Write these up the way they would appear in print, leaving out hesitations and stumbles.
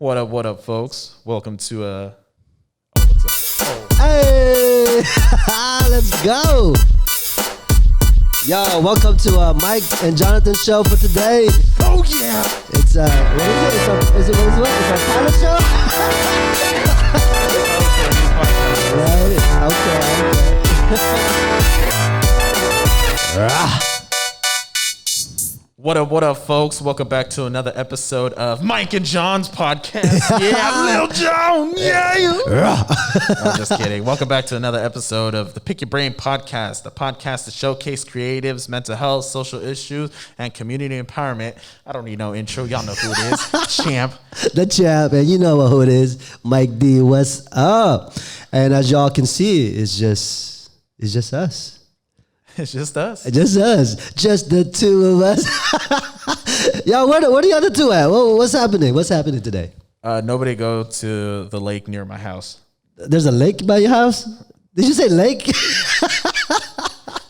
What up, folks? Welcome to Oh, what's up? Hey, let's go. Yo, welcome to Mike and Jonathan show for today. Oh yeah! It's what is it? It's our pilot show. Right? Okay. What up, folks? Welcome back to another episode of Mike and John's podcast. Yeah, Lil John. Yeah. I'm just kidding. Welcome back to another episode of the Pick Your Brain podcast, the podcast to showcase creatives, mental health, social issues, and community empowerment. I don't need no intro. Y'all know who it is. Champ. The champ, and you know who it is. Mike D, what's up? And as y'all can see, it's just us. It's just us. Just us. Just the two of us. Yo, where the other two at? What's happening? What's happening today? Nobody go to the lake near my house. There's a lake by your house? Did you say lake?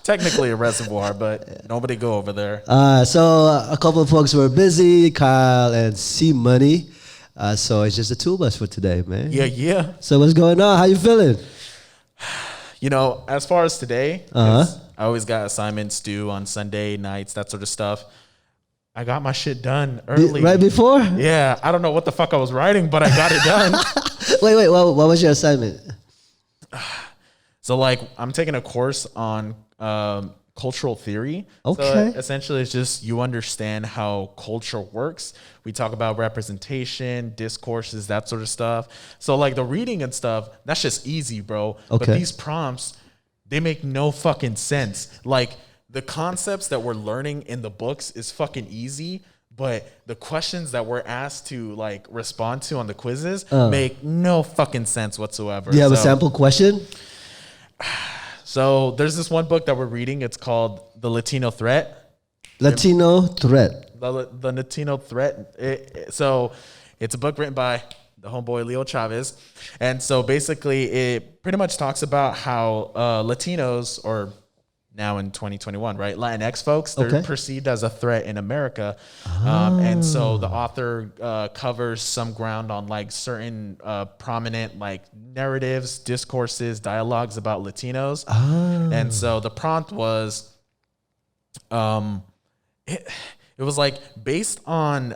Technically a reservoir, but nobody go over there. So a couple of folks were busy, Kyle and C Money. So it's just the two of us for today, man. Yeah. So what's going on? How you feeling? You know, as far as today, 'cause I always got assignments due on Sunday nights, that sort of stuff. I got my shit done early. Right before? Yeah, I don't know what the fuck I was writing, but I got it done. Wait, what was your assignment? So, like, I'm taking a course on cultural theory. Okay. So essentially, it's just you understand how culture works. We talk about representation, discourses, that sort of stuff. So, like, the reading and stuff, that's just easy, bro. Okay. But these prompts, they make no fucking sense. Like, the concepts that we're learning in the books is fucking easy, but the questions that we're asked to, like, respond to on the quizzes make no fucking sense whatsoever. Do you have a sample question? So there's this one book that we're reading. It's called The Latino Threat. Latino Threat. The Latino Threat. So it's a book written by the homeboy Leo Chavez. And so basically it pretty much talks about how Latinos, or now in 2021, right, Latinx folks, they're perceived as a threat in America. And so the author covers some ground on, like, certain prominent, like, narratives, discourses, dialogues about Latinos. And so the prompt was, it was like based on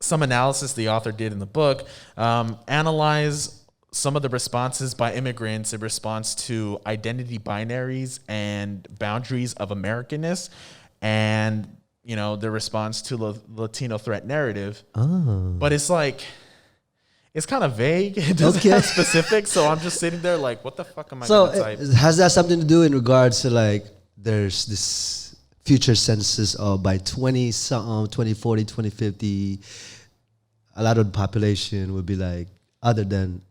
some analysis the author did in the book, analyze some of the responses by immigrants in response to identity binaries and boundaries of Americanness, and, you know, the response to the Latino threat narrative. But it's like, it's kind of vague. It doesn't have specifics. So I'm just sitting there like, what the fuck am I going to type? Has that something to do in regards to, like, there's this future census of by 2040, 2050, a lot of the population would be like other than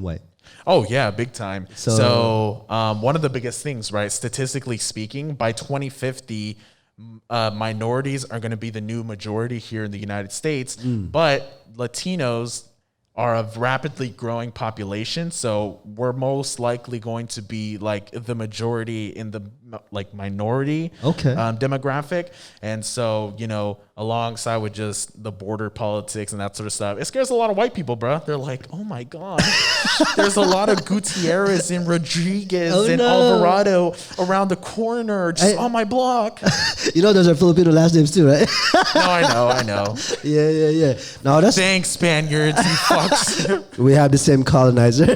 white. Oh yeah, big time. So one of the biggest things, right, statistically speaking, by 2050, minorities are going to be the new majority here in the United States, but Latinos are a rapidly growing population, so we're most likely going to be, like, the majority in the, like, minority demographic. And so, you know, alongside with just the border politics and that sort of stuff, it scares a lot of white people, bro. They're like, oh my God, there's a lot of Gutierrez and Rodriguez and Alvarado around the corner, just on my block. You know, those are Filipino last names too, right? No, I know. Yeah. No, that's thanks, Spaniards, you fucks. We have the same colonizer.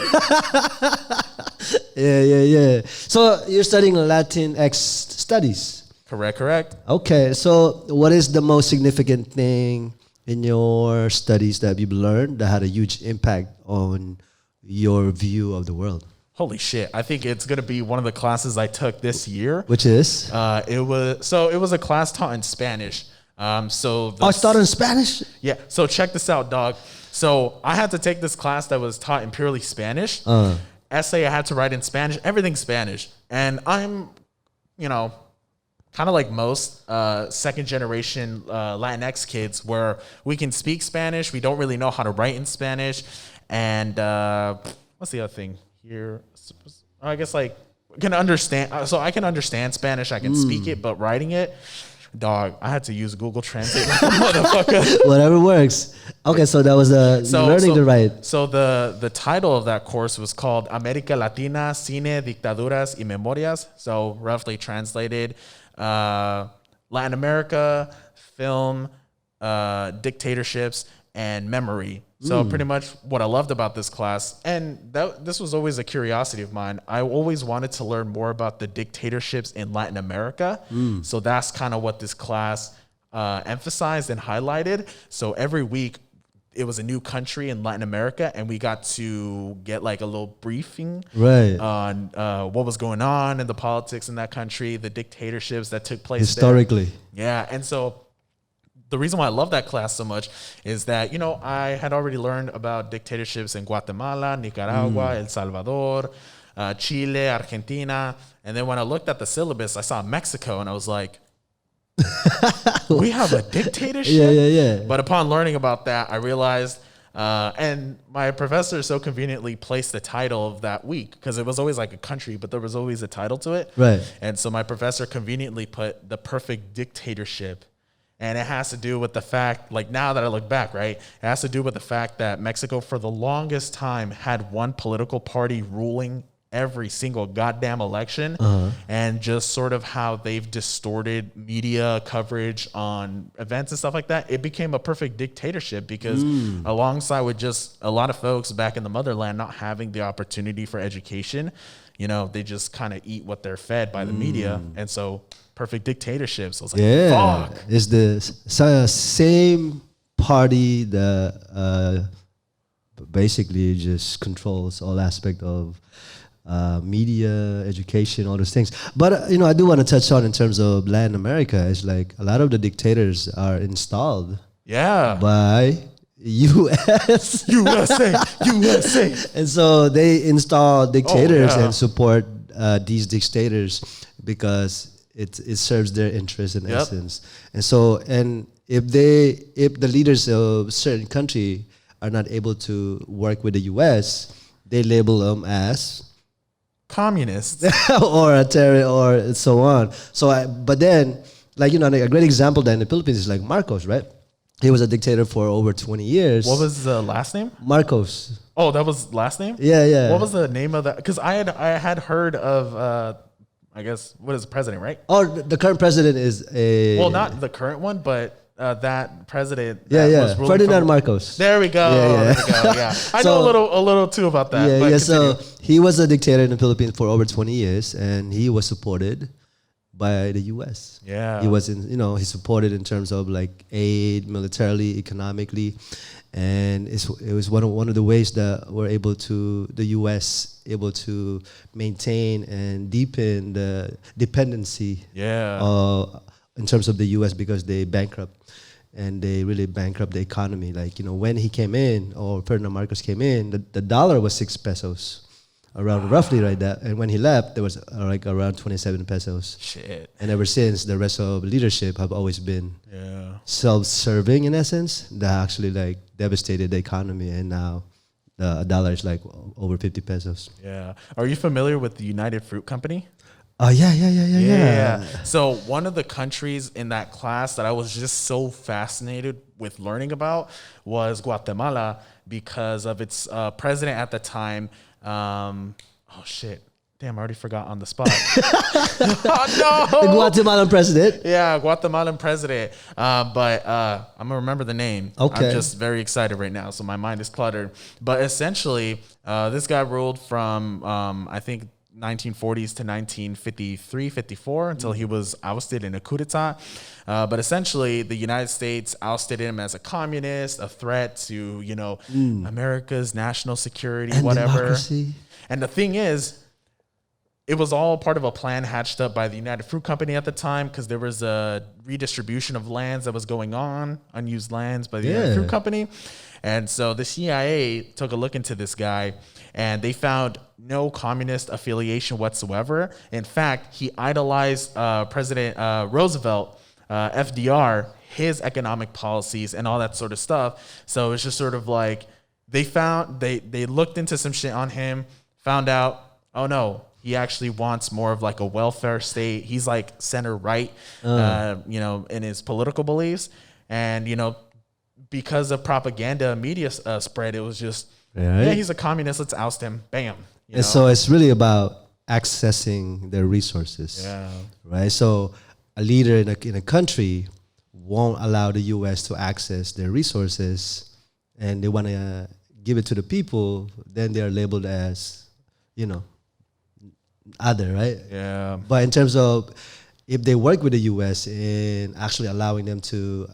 Yeah. So you're studying Latinx studies. Correct. Okay, so what is the most significant thing in your studies that you've learned that had a huge impact on your view of the world? Holy shit. I think it's going to be one of the classes I took this year. Which is? It was a class taught in Spanish. It's taught in Spanish? Yeah. So check this out, dog. So I had to take this class that was taught in purely Spanish. Essay I had to write in Spanish, everything Spanish. And I'm, you know, kind of like most second generation Latinx kids, where we can speak Spanish, we don't really know how to write in Spanish. And what's the other thing here? I guess, like, can understand. So I can understand Spanish, I can speak it, but writing it, Dog, I had to use Google Translate like a motherfucker. Whatever works. Okay, so that was learning to write. So the title of that course was called America Latina, Cine, Dictaduras y Memorias. So roughly translated, Latin America, film, dictatorships, and memory. So pretty much what I loved about this class, and this was always a curiosity of mine. I always wanted to learn more about the dictatorships in Latin America. So that's kind of what this class emphasized and highlighted. So every week it was a new country in Latin America, and we got to get like a little briefing on what was going on in the politics in that country, the dictatorships that took place historically. There. Yeah, and so the reason why I love that class so much is that, you know, I had already learned about dictatorships in Guatemala, Nicaragua, El Salvador, Chile, Argentina. And then when I looked at the syllabus, I saw Mexico and I was like, we have a dictatorship? Yeah. But upon learning about that, I realized, and my professor so conveniently placed the title of that week because it was always like a country, but there was always a title to it. Right. And so my professor conveniently put the perfect dictatorship. And it has to do with the fact, like now that I look back, right? It has to do with the fact that Mexico for the longest time had one political party ruling every single goddamn election, and just sort of how they've distorted media coverage on events and stuff like that. It became a perfect dictatorship because alongside with just a lot of folks back in the motherland not having the opportunity for education, you know, they just kind of eat what they're fed by the media. And so perfect dictatorship. So I was like, fuck. It's the same party that basically just controls all aspect of media, education, all those things. But, you know, I do want to touch on in terms of Latin America, is like a lot of the dictators are installed by U.S. USA. And so they install dictators and support these dictators because it serves their interest in essence. And so, and if the leaders of a certain country are not able to work with the U.S., they label them as communists or a terror or so on. So, but then, like, you know, a great example that in the Philippines is like Marcos, right? He was a dictator for over 20 years. What was the last name? Marcos. Oh, that was last name? Yeah. What was the name of that? Because I had heard of, I guess, what is the president, right? Oh, the current president is a... Well, not the current one, but that president. Was Ferdinand Marcos. There we go. There we go. Yeah. I know a little too about that. Yeah. So he was a dictator in the Philippines for over 20 years, and he was supported by the U.S. Yeah. He was he supported in terms of like aid, militarily, economically, and it was one of the ways that the U.S. able to maintain and deepen the dependency. In terms of the U.S. because they bankrupt. And they really bankrupt the economy. Like, you know, when he came in, or Ferdinand Marcos came in, the dollar was 6 pesos. Around roughly like that. And when he left, there was like around 27 pesos. Shit. And ever since, the rest of leadership have always been self-serving in essence. That actually like devastated the economy. And now the dollar is like over 50 pesos. Yeah. Are you familiar with the United Fruit Company? Oh, yeah. So one of the countries in that class that I was just so fascinated with learning about was Guatemala because of its president at the time. Oh, shit. Damn, I already forgot on the spot. Oh, no. The Guatemalan president? Yeah, Guatemalan president. But I'm going to remember the name. Okay. I'm just very excited right now, so my mind is cluttered. But essentially, this guy ruled from, I think, 1940s to 1953, 54 until he was ousted in a coup d'etat. But essentially, the United States ousted him as a communist, a threat to, you know, America's national security, and whatever. Democracy. And the thing is, it was all part of a plan hatched up by the United Fruit Company at the time because there was a redistribution of lands that was going on, unused lands by the United Fruit Company. And so the CIA took a look into this guy and they found no communist affiliation whatsoever. In fact, he idolized President Roosevelt, FDR, his economic policies and all that sort of stuff. So it's just sort of like they looked into some shit on him, found out, oh no, He actually wants more of like a welfare state. He's like center right, you know, in his political beliefs. And, you know, because of propaganda and media spread, it was just, yeah, he's a communist. Let's oust him. Bam. And so it's really about accessing their resources. Yeah. Right. So a leader in a country won't allow the U.S. to access their resources, and they want to give it to the people. Then they're labeled as, you know, other, right? Yeah. But in terms of if they work with the U.S. in actually allowing them to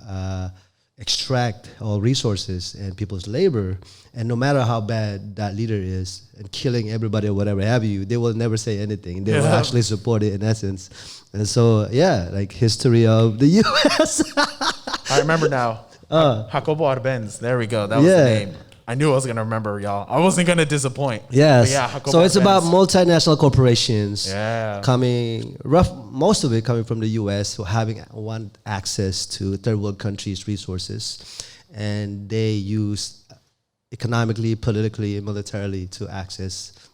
extract all resources and people's labor, and no matter how bad that leader is and killing everybody or whatever have you, they will never say anything. They will actually support it in essence. And so, yeah, like history of the U.S. I remember now. Jacobo Arbenz. There we go. That was the name. I knew I was going to remember, y'all. I wasn't going to disappoint. Yes. Yeah, Jacobo so it's Arbenz. about multinational corporations coming, most of it coming from the U.S., who want access to third world countries' resources. And they use economically, politically, and militarily to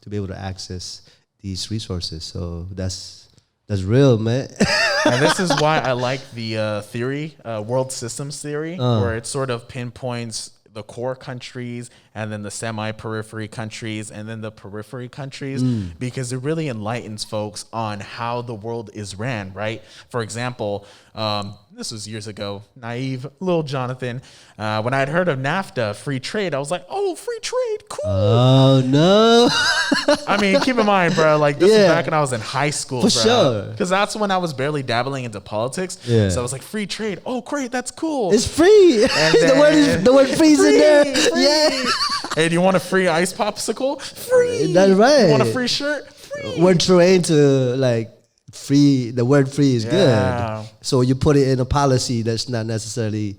be able to access these resources. So that's real, man. And this is why I like the theory, world systems theory, where it sort of pinpoints the core countries and then the semi-periphery countries and then the periphery countries, because it really enlightens folks on how the world is ran, right? For example, this was years ago, naive little Jonathan, when I had heard of NAFTA, free trade, I was like, oh, free trade, cool. Oh, no. I mean, keep in mind, bro, like this was back when I was in high school, For sure. Because that's when I was barely dabbling into politics. Yeah. So I was like, free trade. Oh, great, that's cool. It's free. And then, the word free is in there. Free. Yeah. Hey, do you want a free ice popsicle? Free. That's right. You want a free shirt? Free. We're trained to like free. The word free is good. So you put it in a policy that's not necessarily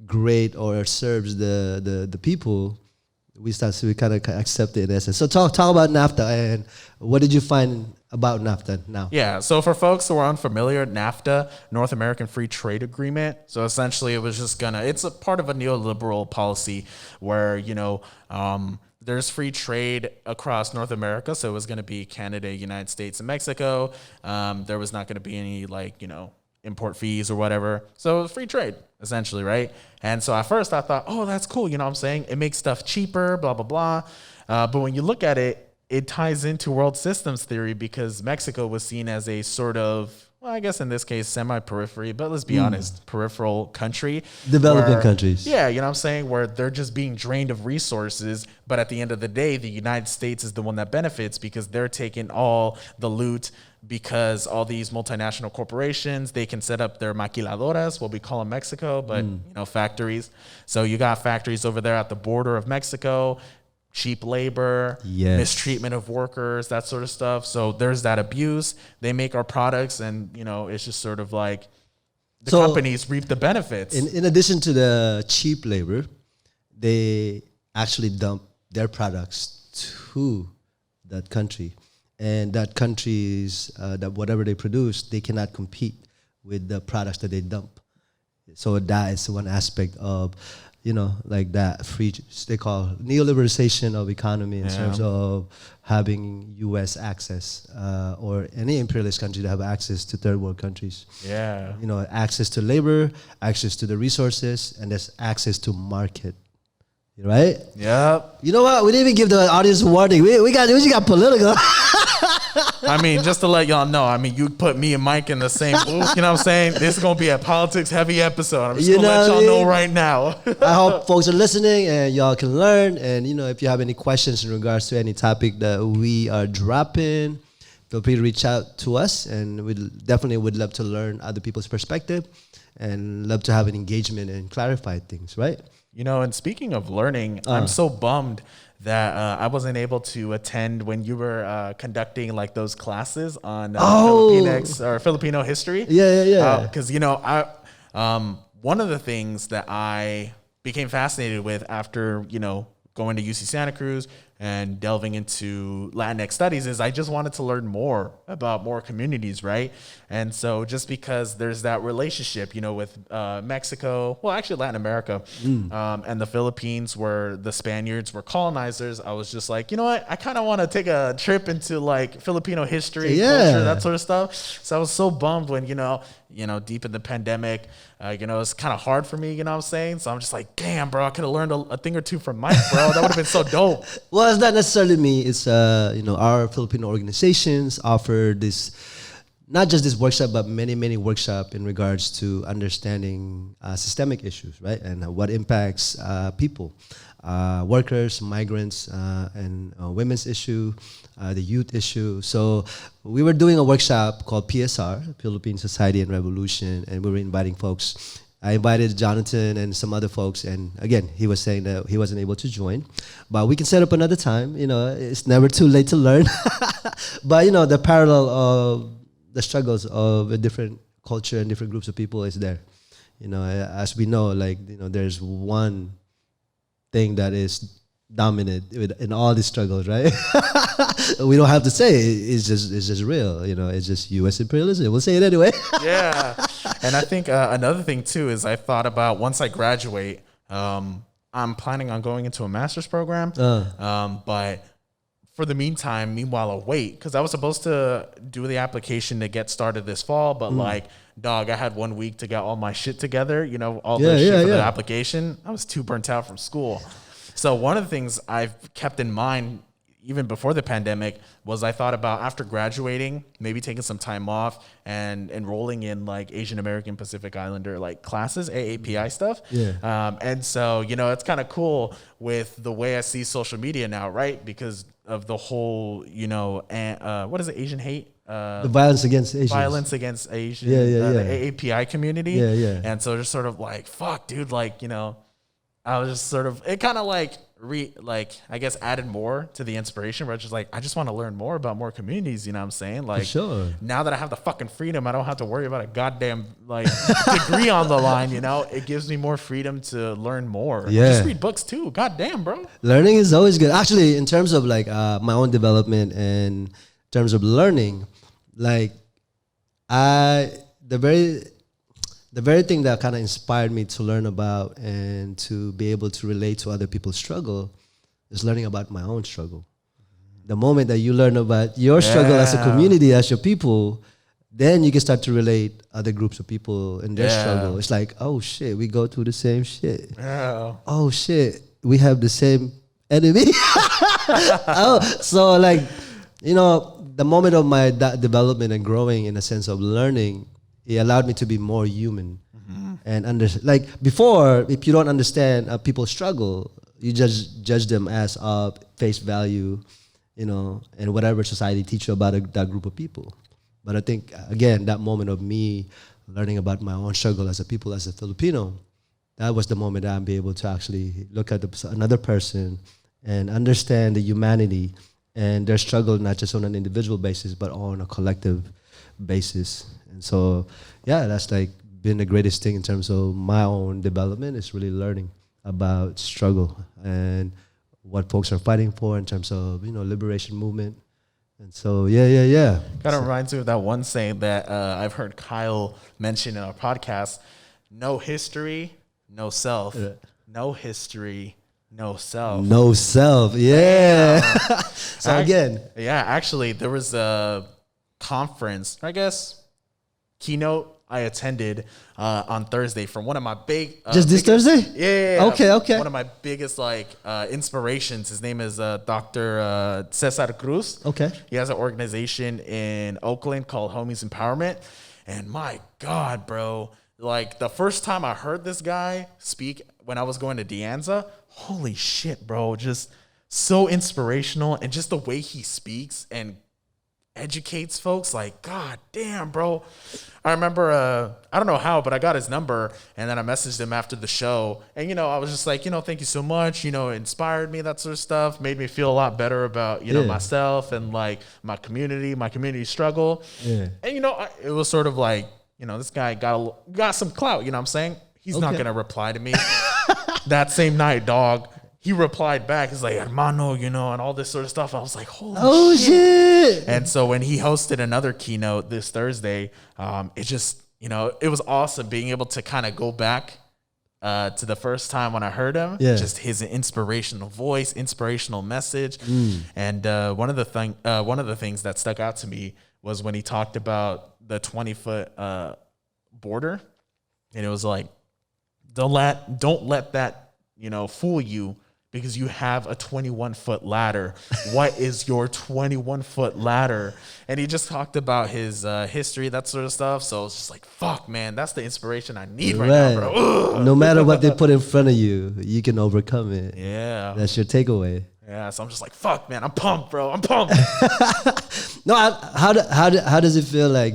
great or serves the people. We kind of accept it in essence. So talk about NAFTA, and what did you find about NAFTA now? Yeah, so for folks who are unfamiliar, NAFTA, North American Free Trade Agreement. So essentially it was just it's a part of a neoliberal policy where, you know, there's free trade across North America. So it was going to be Canada, United States, and Mexico. There was not going to be any import fees or whatever. So it was free trade, essentially, right? And so at first I thought, oh, that's cool. You know what I'm saying? It makes stuff cheaper, blah, blah, blah. But when you look at it, it ties into world systems theory because Mexico was seen as a sort of, well, I guess in this case, semi-periphery, but let's be honest, peripheral country. Developing countries. Yeah, you know what I'm saying? Where they're just being drained of resources, but at the end of the day, the United States is the one that benefits because they're taking all the loot because all these multinational corporations, they can set up their maquiladoras, what we call in Mexico, but factories. So you got factories over there at the border of Mexico, cheap labor, mistreatment of workers, that sort of stuff. So there's that abuse. They make our products and, it's just sort of like the companies reap the benefits. In addition to the cheap labor, they actually dump their products to that country. And that countries, that whatever they produce, they cannot compete with the products that they dump. So that is one aspect of, like that free, they call neoliberalization of economy in terms of having U.S. access or any imperialist country to have access to third world countries. Yeah. Access to labor, access to the resources, and there's access to market. Right? Yeah. You know what? We didn't even give the audience a warning. We got political. I mean, just to let y'all know, you put me and Mike in the same booth, you know what I'm saying? This is going to be a politics-heavy episode. I'm just going to let y'all know right now. I hope folks are listening and y'all can learn. And, if you have any questions in regards to any topic that we are dropping, feel free to reach out to us. And we definitely would love to learn other people's perspective and love to have an engagement and clarify things, right? And speaking of learning, I'm so bummed that I wasn't able to attend when you were conducting like those classes on Filipino history. Yeah. Because one of the things that I became fascinated with after going to UC Santa Cruz, and delving into Latinx studies is I just wanted to learn more about more communities, right? And so just because there's that relationship, you know, with Mexico, well, actually Latin America, and the Philippines, where the Spaniards were colonizers, I was just like, you know what? I kind of want to take a trip into like Filipino history, culture, that sort of stuff. So I was so bummed when, you know, deep in the pandemic, you know, it's kind of hard for me, you know what I'm saying? So I'm just like, damn, bro, I could have learned a thing or two from Mike, bro. That would have been so dope. Well, it's not necessarily me. It's, you know, our Filipino organizations offer this, not just this workshop, but many, many workshops in regards to understanding systemic issues, right? And what impacts people, workers, migrants, and women's issue, the youth issue. So we were doing a workshop called PSR, Philippine Society and Revolution, and we were inviting folks. I invited Jonathan and some other folks, and again, he was saying that he wasn't able to join, but we can set up another time. You know, it's never too late to learn. But you know, the parallel of the struggles of a different culture and different groups of people is there. You know, as we know, like, you know, there's one thing that is dominant in all these struggles, right? We don't have to say it's just real. You know, it's just U.S. imperialism. We'll say it anyway. Yeah, and I think another thing too is I thought about once I graduate, I'm planning on going into a master's program, but for the meanwhile, I'll wait because I was supposed to do the application to get started this fall, but like, dog, I had 1 week to get all my shit together. You know, all the shit for the application. I was too burnt out from school. So one of the things I've kept in mind, even before the pandemic, was I thought about after graduating, maybe taking some time off and enrolling in like Asian American Pacific Islander like classes, AAPI stuff. Yeah. And so, you know, it's kind of cool with the way I see social media now, right? Because of the whole, you know, what is it, Asian hate? The violence against Asians. Violence against Asian, the AAPI community. Yeah. And so just sort of like, fuck, dude, like, you know, I was just sort of, it kind of like, I guess added more to the inspiration where it's just like, I just want to learn more about more communities, you know what I'm saying? Like, sure. Now that I have the fucking freedom, I don't have to worry about a goddamn like degree on the line, you know? It gives me more freedom to learn more. Yeah. Just read books too. Goddamn, bro. Learning is always good. Actually, in terms of like my own development and in terms of learning, like the very thing that kind of inspired me to learn about and to be able to relate to other people's struggle is learning about my own struggle. The moment that you learn about your struggle as a community, as your people, then you can start to relate other groups of people in their struggle. It's like, oh shit, we go through the same shit. Yeah. Oh shit, we have the same enemy. So like, you know, the moment of my development and growing in a sense of learning, it allowed me to be more human and like before, if you don't understand people's struggle, you just judge them as face value, you know, and whatever society teach you about that group of people. But I think again, that moment of me learning about my own struggle as a people, as a Filipino, that was the moment that I'd be able to actually look at another person and understand the humanity and their struggle, not just on an individual basis, but on a collective basis. And so, yeah, that's like been the greatest thing in terms of my own development, is really learning about struggle and what folks are fighting for in terms of, you know, liberation movement. And so, yeah. Kind of reminds me of that one saying that I've heard Kyle mention in our podcast: no history, no self. Yeah. No history, no self. No self, yeah. So again. Yeah, actually, there was a conference, I guess, keynote I attended on Thursday from one of my big... Just this Thursday? Yeah. Okay. One of my biggest inspirations. His name is Dr. Cesar Cruz. Okay. He has an organization in Oakland called Homies Empowerment. And my God, bro, like the first time I heard this guy speak when I was going to De Anza, holy shit, bro, just so inspirational. And just the way he speaks and educates folks, like, God damn, bro. I remember, I don't know how, but I got his number, and then I messaged him after the show, and, you know, I was just like, you know, thank you so much, you know, it inspired me, that sort of stuff, made me feel a lot better about, you know, myself and, like, my community struggle, and, you know, it was sort of like, you know, this guy got some clout, you know what I'm saying? He's not going to reply to me that same night, dog. he replied back, he's like, hermano, you know, and all this sort of stuff. I was like, holy shit. And so when he hosted another keynote this Thursday, it just, you know, it was awesome being able to kind of go back to the first time when I heard him. Yeah. Just his inspirational voice, inspirational message. And one of the things that stuck out to me was when he talked about the 20-foot border. And it was like, don't let that, you know, fool you, because you have a 21-foot ladder. What is your 21-foot ladder? And he just talked about his history, that sort of stuff. So it's just like, fuck, man, that's the inspiration I need right now, bro. Ugh. No matter what they put in front of you, you can overcome it. Yeah. That's your takeaway. Yeah, so I'm just like, fuck, man, I'm pumped, bro. I'm pumped. No, how does it feel like,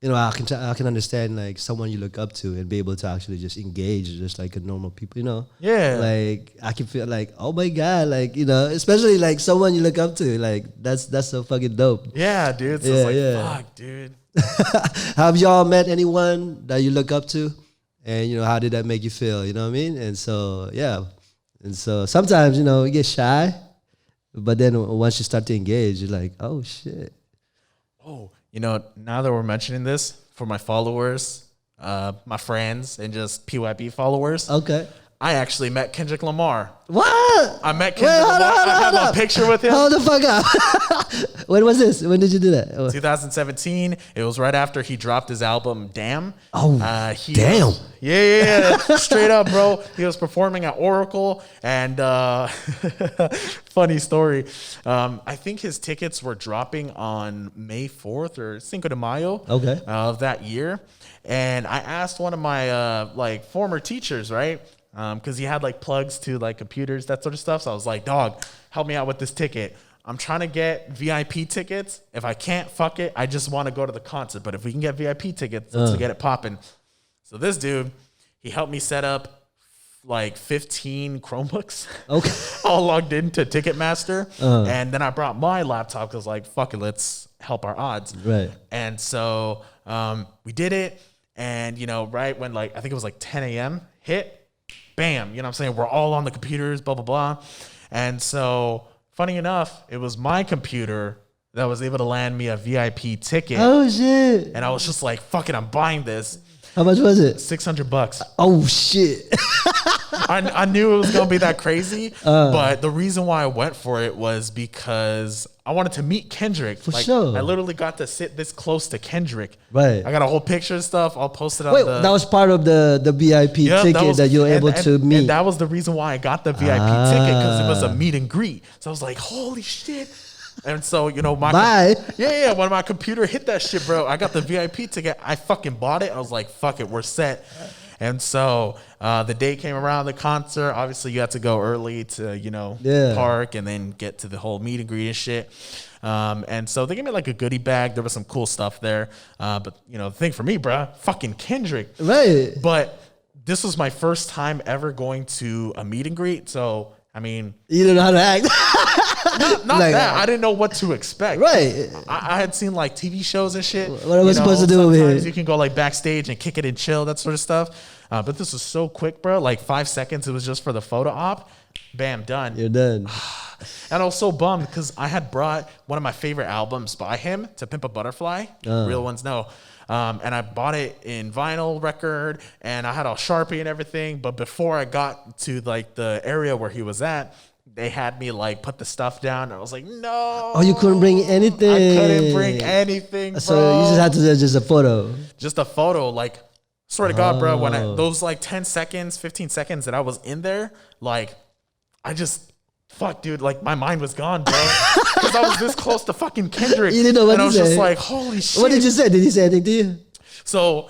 you know, I can understand like someone you look up to and be able to actually just engage just like a normal people, you know? Yeah. Like I can feel like, oh my God, like, you know, especially like someone you look up to, like that's so fucking dope. Yeah, dude. So it's like, fuck, dude. Have y'all met anyone that you look up to? And, you know, how did that make you feel? You know what I mean? And so, yeah. And so sometimes, you know, you get shy, but then once you start to engage, you're like, oh shit. Oh, you know, now that we're mentioning this, for my followers, my friends, and just PYB followers, Okay. I actually met Kendrick Lamar. What? I met Kendrick Lamar. I have a picture with him. Hold the fuck up. When was this? When did you do that? 2017. It was right after he dropped his album, Damn. Oh, damn. Yeah. Straight up, bro. He was performing at Oracle, and funny story. I think his tickets were dropping on May 4th or Cinco de Mayo of that year. And I asked one of my like former teachers, right? Because he had like plugs to like computers, that sort of stuff. So I was like, dog, help me out with this ticket. I'm trying to get VIP tickets. If I can't, fuck it. I just want to go to the concert. But if we can get VIP tickets, let's get it popping. So this dude, he helped me set up like 15 Chromebooks. Okay. All logged into Ticketmaster. And then I brought my laptop because like, fuck it, let's help our odds. Right. And so we did it. And, you know, right when like, I think it was like 10 a.m. hit, bam, you know what I'm saying? We're all on the computers, blah, blah, blah. And so, funny enough, it was my computer that was able to land me a VIP ticket. Oh, shit. And I was just like, fuck it, I'm buying this. How much was it? $600. Oh, shit. I knew it was going to be that crazy. But the reason why I went for it was because I wanted to meet Kendrick. For sure. I literally got to sit this close to Kendrick. Right. I got a whole picture and stuff. I'll post it on Wait, that was part of the VIP ticket that you were able to meet. And that was the reason why I got the VIP ticket, because it was a meet and greet. So I was like, holy shit. And so, you know, when my computer hit that shit, bro, I got the VIP ticket. I fucking bought it. I was like, fuck it, we're set. And so the day came around, the concert. Obviously, you had to go early to, you know, park and then get to the whole meet and greet and shit. And so they gave me like a goodie bag. There was some cool stuff there. But, you know, the thing for me, bro, fucking Kendrick. Right. But this was my first time ever going to a meet and greet. So, I mean, you didn't know how to act. not like, that. I didn't know what to expect. Right. I had seen like TV shows and shit. What am I supposed to do over here? You can go like backstage and kick it and chill, that sort of stuff. But this was so quick, bro. Like 5 seconds. It was just for the photo op. Bam, done. You're done. And I was so bummed because I had brought one of my favorite albums by him, To Pimp a Butterfly. Real ones know. And I bought it in vinyl record, and I had a Sharpie and everything. But before I got to like the area where he was at, they had me like put the stuff down. And I was like, no. Oh, you couldn't bring anything. I couldn't bring anything, bro. So you just had to do just a photo. Just a photo. Like, swear to God, bro, when those like 10 seconds, 15 seconds that I was in there, like, I just, fuck, dude, like my mind was gone, bro. Because I was this close to fucking Kendrick. You didn't know what to say. And I was just like, holy shit. What did you say? Did he say anything to you? So,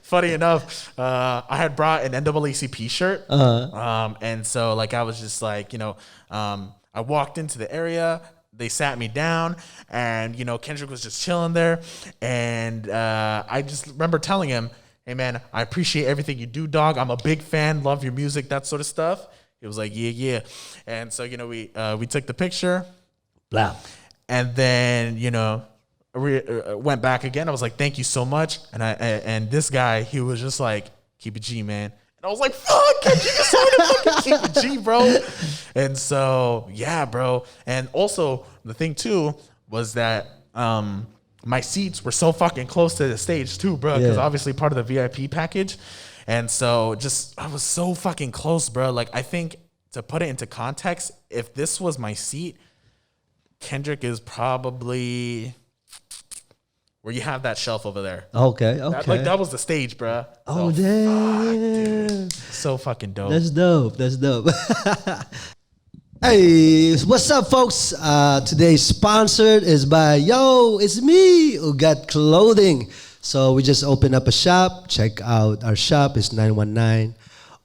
funny enough, I had brought an NAACP shirt. And so, like, I was just like, you know, I walked into the area. They sat me down, and, you know, Kendrick was just chilling there. And I just remember telling him, hey, man, I appreciate everything you do, dog. I'm a big fan. Love your music, that sort of stuff. He was like, yeah. And so, you know, we took the picture. Blah. And then, you know, went back again. I was like, thank you so much. And this guy, he was just like, keep it G, man. And I was like, fuck, Kendrick is starting to fucking keep it G, bro. And so, yeah, bro. And also, the thing, too, was that my seats were so fucking close to the stage, too, bro, because obviously part of the VIP package. And so, I was so fucking close, bro. Like, I think, to put it into context, if this was my seat, Kendrick is probably where you have that shelf over there. Okay. That was the stage, bro. Oh, damn. So fucking dope. That's dope. Hey, what's up, folks? Today's sponsored is by it's me, Ugat Clothing. So we just opened up a shop. Check out our shop. It's 919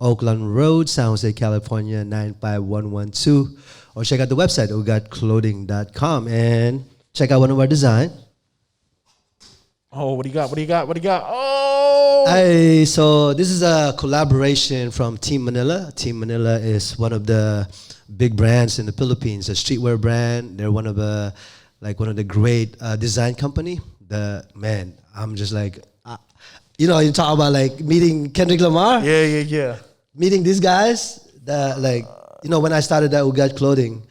Oakland Road, San Jose, California, 95112. Or check out the website, ugatclothing.com, and check out one of our designs. Oh, what do you got? Oh! Hey, so this is a collaboration from Team Manila. Team Manila is one of the big brands in the Philippines, a streetwear brand. They're one of the great design company. I'm just like, you talk about like meeting Kendrick Lamar. Yeah. Meeting these guys, when I started that Ugat Clothing,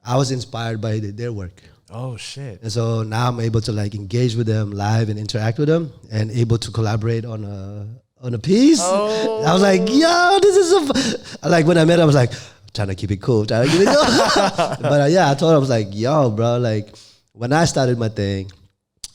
I was inspired by their work. Oh shit! And so now I'm able to like engage with them live and interact with them, and able to collaborate on a piece. Oh. I was like, yo, this is like when I met him, I was like trying to keep it cool, but I told him, I was like, yo, bro, like when I started my thing,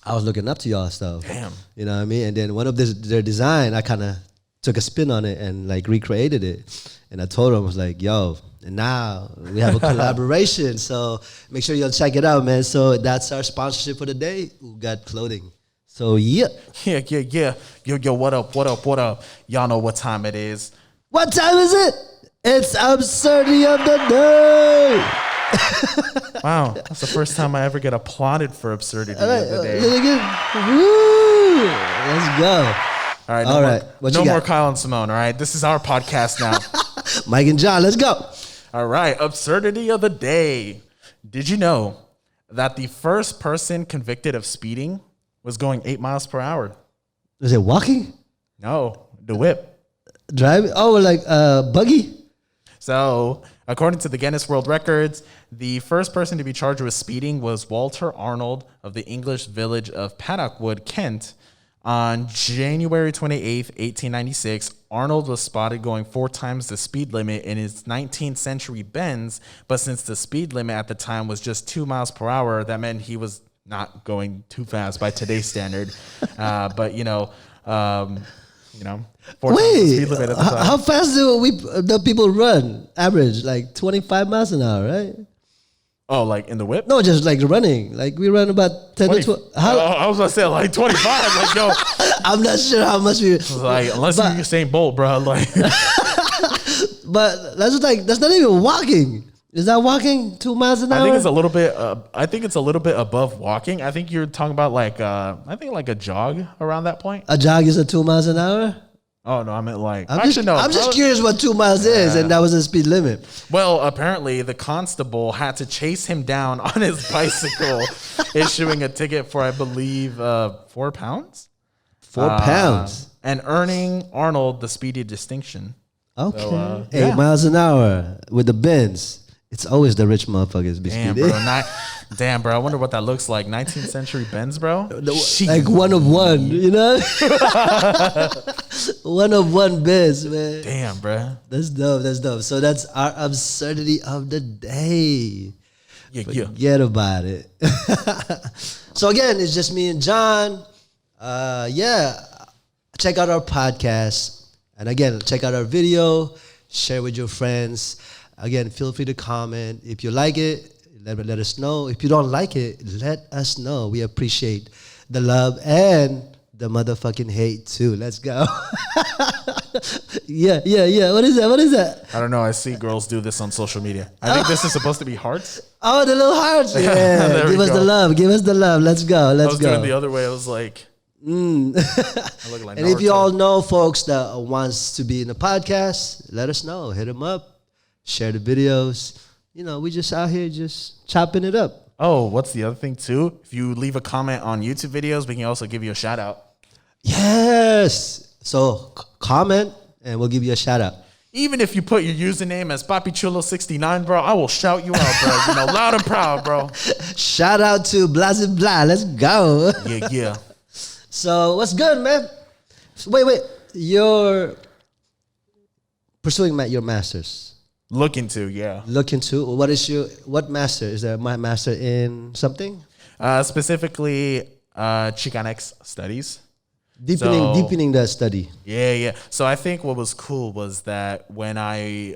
I was looking up to y'all stuff. Damn. You know what I mean? And then one of their design, I kind of took a spin on it and like recreated it. And I told him, I was like, yo, and now we have a collaboration. So make sure you'll check it out, man. So that's our sponsorship for the day, Ugat Clothing. So yeah. Yeah. Yo, what up? Y'all know what time it is. What time is it? It's Absurdity of the Day. Wow, that's the first time I ever get applauded for Absurdity of the Day. Woo! Let's go. All right. No more Kyle and Simone. All right, this is our podcast now. Mike and John, let's go. All right, Absurdity of the Day. Did you know that the first person convicted of speeding was going 8 miles per hour? Was it walking? No, the whip. Driving? Oh, like buggy? So, according to the Guinness World Records, the first person to be charged with speeding was Walter Arnold of the English village of Paddockwood, Kent. On January 28th, 1896, Arnold was spotted going 4 times the speed limit in his 19th century Benz, but since the speed limit at the time was just 2 miles per hour, that meant he was not going too fast by today's standard. But 4 times the speed limit at the time. How fast do the people run? Average, like 25 miles an hour, right? Oh, like in the whip? No, just like running. Like we run about 10 to 12. I was going to say like 25. Like, yo. I'm not sure how much we... Like, unless you're Usain Bolt, bro. Like. But that's not even walking. Is that walking 2 miles an hour? I think it's a little bit above walking. I think you're talking about like a jog around that point. A jog is 2 miles an hour? Oh no, I meant like I'm just curious what 2 miles is, and that was the speed limit. Well, apparently the constable had to chase him down on his bicycle, issuing a ticket for I believe 4 pounds. 4 pounds. And earning Arnold the speedy distinction. Okay. So, 8 miles an hour with the Benz. It's always the rich motherfuckers be speeding. Damn, bro. I wonder what that looks like. 19th century Benz, bro. Like one of one, you know? One of one Benz, man. Damn, bro. That's dope. So that's our absurdity of the day. Yeah. Forget about it. So again, it's just me and John. Check out our podcast. And again, check out our video. Share with your friends. Again, feel free to comment. If you like it, let us know. If you don't like it, let us know. We appreciate the love and the motherfucking hate too. Let's go. Yeah. What is that? I don't know. I see girls do this on social media. I think this is supposed to be hearts. Oh, the little hearts. Yeah. Give us the love. Let's go. I was doing the other way. I was like, I look like and if you all know folks that wants to be in the podcast, let us know. Hit them up. Share the videos. We just out here just chopping it up. Oh, what's the other thing too? If you leave a comment on YouTube videos, we can also give you a shout out. Yes. So comment and we'll give you a shout out. Even if you put your username as Papi Chulo 69, bro, I will shout you out, bro. You know, loud and proud, bro. Shout out to Blase Blah. Let's go. Yeah. So what's good, man? So wait. You're pursuing your master's. Looking to, yeah. Looking to what master? Is there my master in something? Specifically, Chicanx studies. Deepening the study. Yeah. So I think what was cool was that when I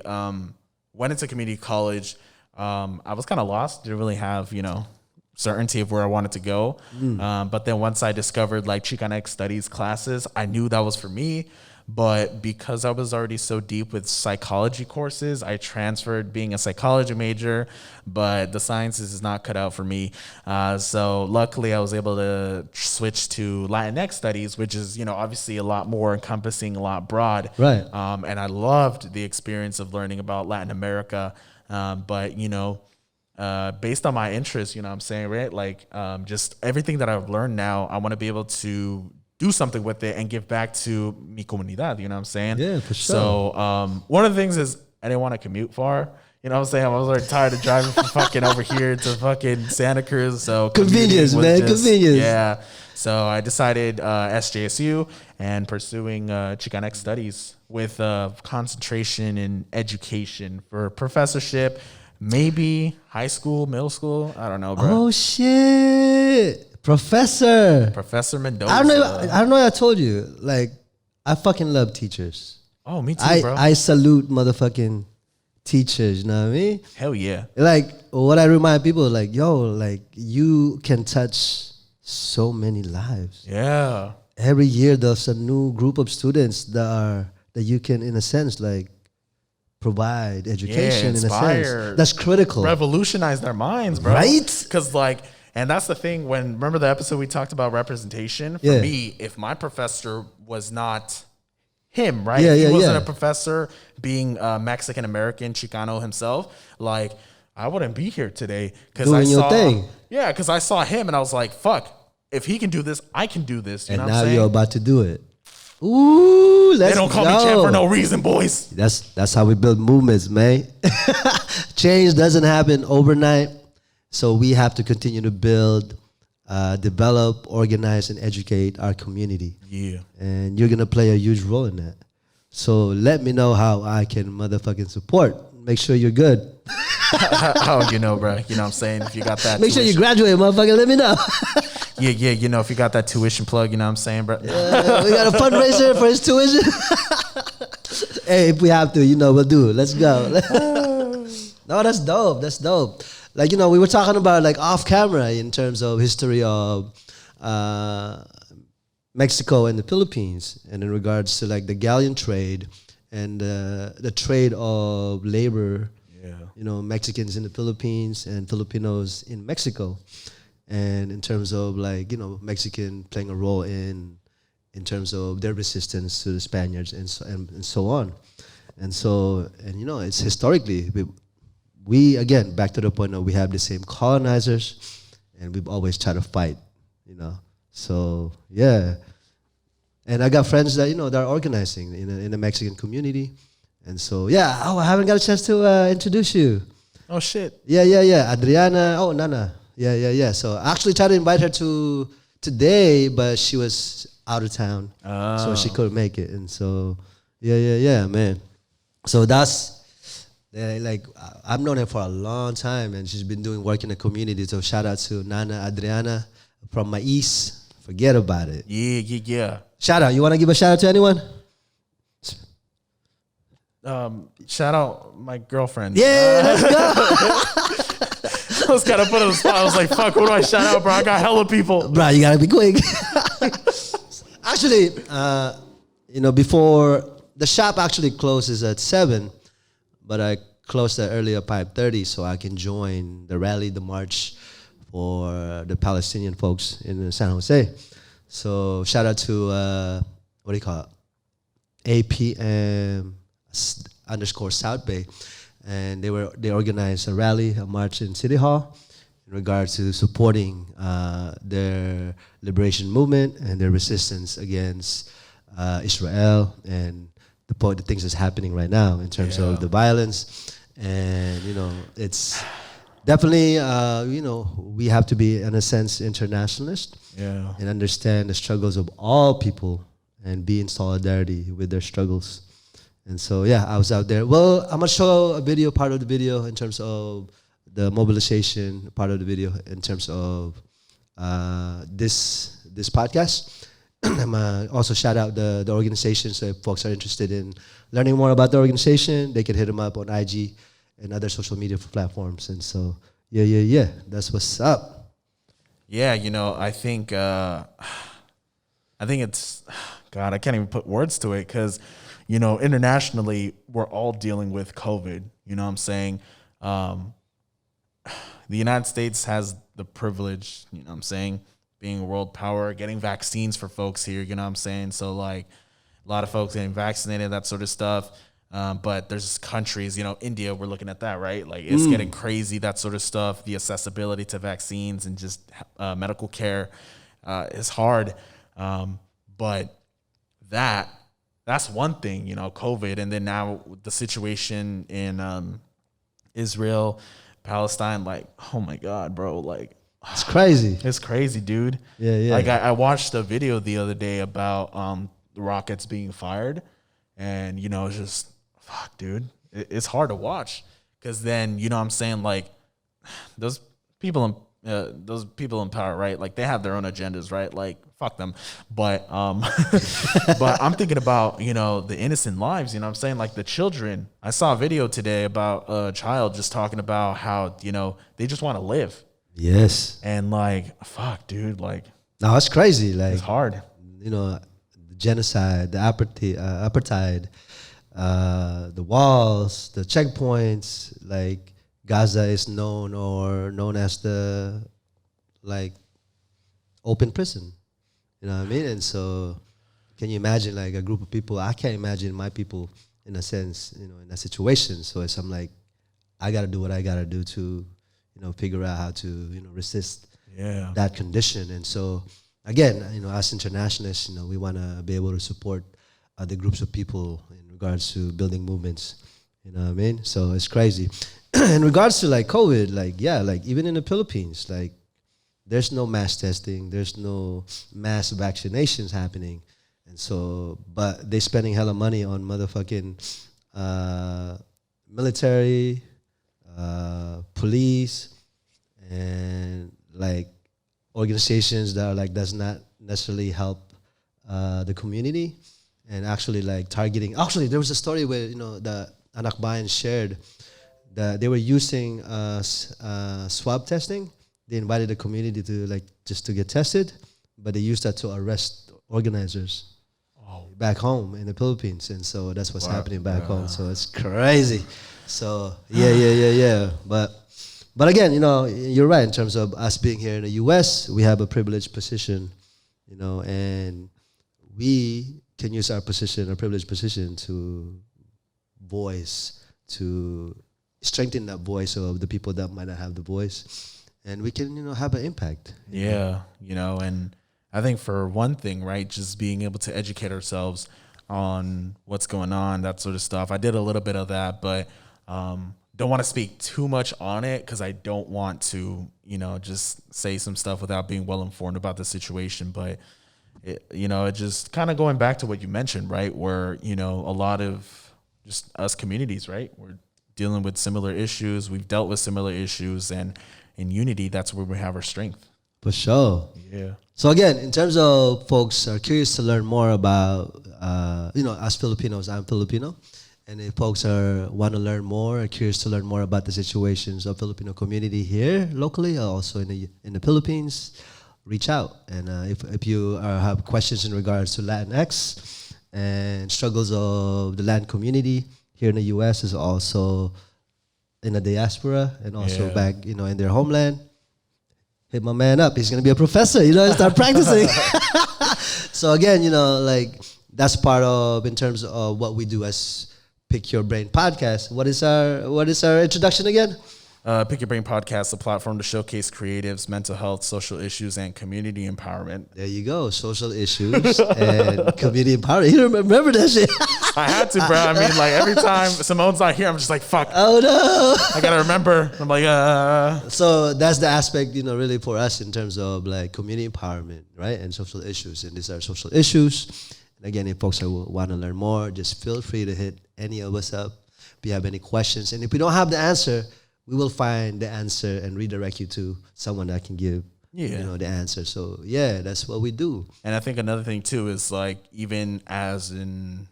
went into community college, I was kind of lost. Didn't really have, certainty of where I wanted to go. But then once I discovered like Chicanx studies classes, I knew that was for me. But because I was already so deep with psychology courses, I transferred being a psychology major, but the sciences is not cut out for me. So luckily I was able to switch to Latinx studies, which is, obviously a lot more encompassing, a lot broad. Right. And I loved the experience of learning about Latin America. But based on my interests, what I'm saying, right? Like just everything that I've learned now, I want to be able to do something with it and give back to mi comunidad, you know what I'm saying? Yeah, for sure. So one of the things is I didn't want to commute far. You know what I'm saying? I was already tired of driving from fucking over here to fucking Santa Cruz. So convenience, man, convenience. Yeah. So I decided SJSU and pursuing Chicanx studies with concentration in education for professorship, maybe high school, middle school. I don't know, bro. Oh, shit. Professor Mendoza. I don't know if I told you. Like, I fucking love teachers. Oh, me too, bro. I salute motherfucking teachers, you know what I mean? Hell yeah. Like, what I remind people, like, yo, like, you can touch so many lives. Yeah. Every year there's a new group of students that you can, in a sense, like, provide education in a sense. That's critical. Revolutionize their minds, bro. Right? Because and that's the thing remember the episode we talked about representation? For me, if my professor was not him, right? If he wasn't a professor being Mexican American, Chicano himself, like I wouldn't be here today. Doing your thing. Yeah, because I saw him and I was like, fuck, if he can do this, I can do this. You know what I'm saying? saying? You're about to do it. Ooh, they don't call me champ for no reason, boys. That's how we build movements, man. Change doesn't happen overnight. So we have to continue to build, develop, organize, and educate our community. Yeah. And you're going to play a huge role in that. So let me know how I can motherfucking support. Make sure you're good. How bro? You know what I'm saying? If you got that Make sure you graduate, motherfucker. Let me know. Yeah. If you got that tuition plug, you know what I'm saying, bro? We got a fundraiser for his tuition. Hey, if we have to, we'll do it. Let's go. No, that's dope. That's dope. Like, we were talking about like off camera in terms of history of Mexico and the Philippines, and in regards to like the galleon trade and the trade of labor. Yeah. Mexicans in the Philippines and Filipinos in Mexico, and in terms of like Mexican playing a role in terms of their resistance to the Spaniards and so on, and it's historically. We again back to the point of we have the same colonizers, and we've always tried to fight, So yeah, and I got friends that that are organizing in the Mexican community, and so yeah. Oh, I haven't got a chance to introduce you. Oh shit. Yeah. Adriana. Oh, Nana. Yeah. So I actually tried to invite her to today, but she was out of town, so she couldn't make it, and so yeah, man. So that's. Like I've known her for a long time, and she's been doing work in the community. So shout out to Nana Adriana from my East. Forget about it. Yeah. Shout out. You want to give a shout out to anyone? Shout out my girlfriend. Yeah, let's go. I was kind of put on the spot. I was like, fuck, who do I shout out, bro? I got hella people. Bro, you gotta be quick. Actually, before the shop actually closes at 7. But I closed that earlier at 5:30 so I can join the rally, the march for the Palestinian folks in San Jose. So shout out to, what do you call it? APM _ South Bay. And they organized a rally, a march in City Hall in regards to supporting their liberation movement and their resistance against Israel and the things that's happening right now in terms of the violence, and it's definitely we have to be in a sense internationalist and understand the struggles of all people and be in solidarity with their struggles. And so I was out there. Well, I'm gonna show a video, part of the video in terms of the mobilization, part of the video in terms of this podcast. I'm also shout out the organization, so if folks are interested in learning more about the organization, they can hit them up on IG and other social media platforms. And so, that's what's up. Yeah, I think it's, God, I can't even put words to it because, internationally, we're all dealing with COVID. You know what I'm saying? The United States has the privilege, you know what I'm saying, being a world power, getting vaccines for folks here, you know what I'm saying? So, like, a lot of folks getting vaccinated, that sort of stuff. But there's countries, India, we're looking at that, right? Like, it's getting crazy, that sort of stuff. The accessibility to vaccines and just medical care is hard. But that's one thing, COVID. And then now the situation in Israel, Palestine, like, oh my God, bro, like, it's crazy. It's crazy, dude. Yeah. Like, I watched a video the other day about the rockets being fired, and it's just, fuck, dude. It's hard to watch because then, what I'm saying, like, those people in power, right? Like, they have their own agendas, right? Like, fuck them. But but I'm thinking about, the innocent lives, what I'm saying? Like, the children. I saw a video today about a child just talking about how, they just want to live. Yes. And, like, fuck, dude, like. No, it's crazy. Like, it's hard. The genocide, the apartheid, the walls, the checkpoints, like, Gaza is known as the, like, open prison. You know what I mean? And so can you imagine, like, a group of people? I can't imagine my people, in a sense, in that situation. So I'm like, I got to do what I got to do to, figure out how to, resist that condition. And so, again, as internationalists, we want to be able to support other groups of people in regards to building movements. You know what I mean? So it's crazy. In regards to, like, COVID, like, like, even in the Philippines, like, there's no mass testing, there's no mass vaccinations happening. And so, but they're spending hella money on motherfucking military, police, and, like, organizations that are, like, does not necessarily help the community, and actually, like, targeting. Actually, there was a story where, the Anak Bayan shared that they were using swab testing. They invited the community to, like, just to get tested, but they used that to arrest organizers back home in the Philippines. And so that's what's happening back home. So it's crazy. So yeah. But again, you're right in terms of us being here in the U.S. We have a privileged position, and we can use our privileged position to strengthen that voice of the people that might not have the voice. And we can, have an impact. Yeah, and I think for one thing, right, just being able to educate ourselves on what's going on, that sort of stuff. I did a little bit of that, but don't want to speak too much on it because I don't want to, just say some stuff without being well informed about the situation. But, it just kind of going back to what you mentioned, right, where, a lot of just us communities, right, we're dealing with similar issues. We've dealt with similar issues, and in unity, that's where we have our strength. For sure. Yeah. So again, in terms of folks are curious to learn more about, as Filipinos, I'm Filipino. And if folks want to learn more, are curious to learn more about the situations of Filipino community here locally, also in the Philippines, reach out. And if you have questions in regards to Latinx and struggles of the Latin community here in the U.S. is also in the diaspora and also back, in their homeland, hit my man up. He's going to be a professor, and start practicing. So again, like, that's part of, in terms of what we do as Pick Your Brain podcast. What is our introduction again? Pick Your Brain podcast, a platform to showcase creatives, mental health, social issues, and community empowerment. There you go. Social issues and community empowerment. You remember that shit? I had to, bro. I mean, like every time Simone's not here, I'm just like, fuck. Oh no! I gotta remember. I'm like, So that's the aspect, really for us in terms of like community empowerment, right? And social issues. And these are social issues. And again, if folks want to learn more, just feel free to hit any of us up if you have any questions. And if we don't have the answer, we will find the answer and redirect you to someone that can give the answer. So yeah, that's what we do. And I think another thing too is like even as an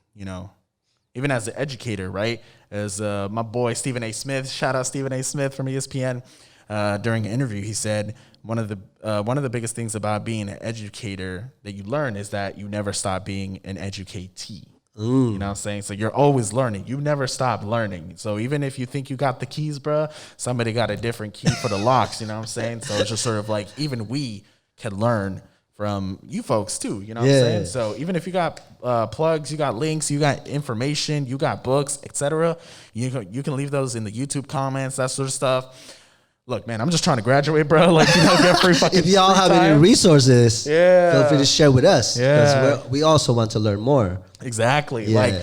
educator, right? As my boy Stephen A. Smith, shout out Stephen A. Smith from ESPN, during an interview, he said one of the biggest things about being an educator that you learn is that you never stop being an educatee. You know what I'm saying? So you're always learning. You never stop learning. So even if you think you got the keys, bruh, somebody got a different key for the locks. You know what I'm saying? So it's just sort of like even we can learn from you folks too. You know what I'm saying? So even if you got plugs, you got links, you got information, you got books, etc., you can leave those in the YouTube comments, that sort of stuff. Look, man, I'm just trying to graduate, bro. Like, get free fucking. If y'all have any resources, feel free to share with us. Because we also want to learn more. Exactly. Yeah. Like,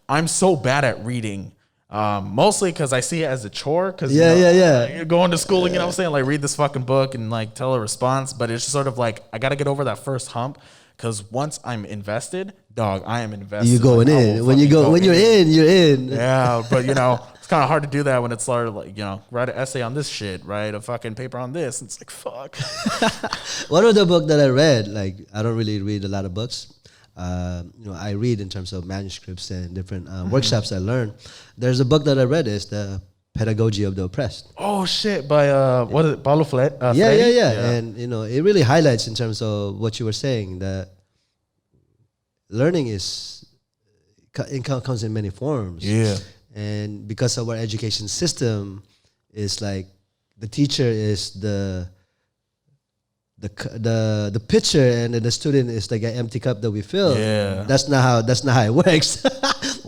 I'm so bad at reading, mostly because I see it as a chore. Because you're going to school, you know what I'm saying? Like, read this fucking book and like tell a response. But it's just sort of like I got to get over that first hump. Because once I'm invested, dog, I am invested. You're going in. When you're in, you're in. Yeah, but it's kind of hard to do that when it's sort of like, write an essay on this shit, write a fucking paper on this. It's like, fuck. One of the book that I read, like, I don't really read a lot of books. I read in terms of manuscripts and different workshops I learn. There's a book that I read is the Pedagogy of the Oppressed. Oh shit! By what is it? Paulo Freire? Yeah. And it really highlights in terms of what you were saying that learning comes in many forms. Yeah. And because of our education system, is like the teacher is the pitcher and then the student is like an empty cup that we fill. Yeah. That's not how it works.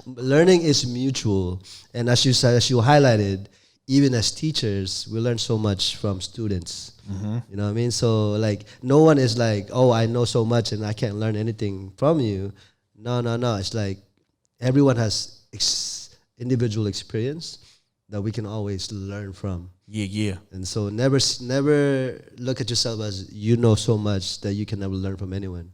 Learning is mutual. And as you highlighted, even as teachers, we learn so much from students. Mm-hmm. You know what I mean? So like no one is like, oh, I know so much and I can't learn anything from you. No. It's like everyone has individual experience that we can always learn from. Yeah. And so never look at yourself as you know so much that you can never learn from anyone.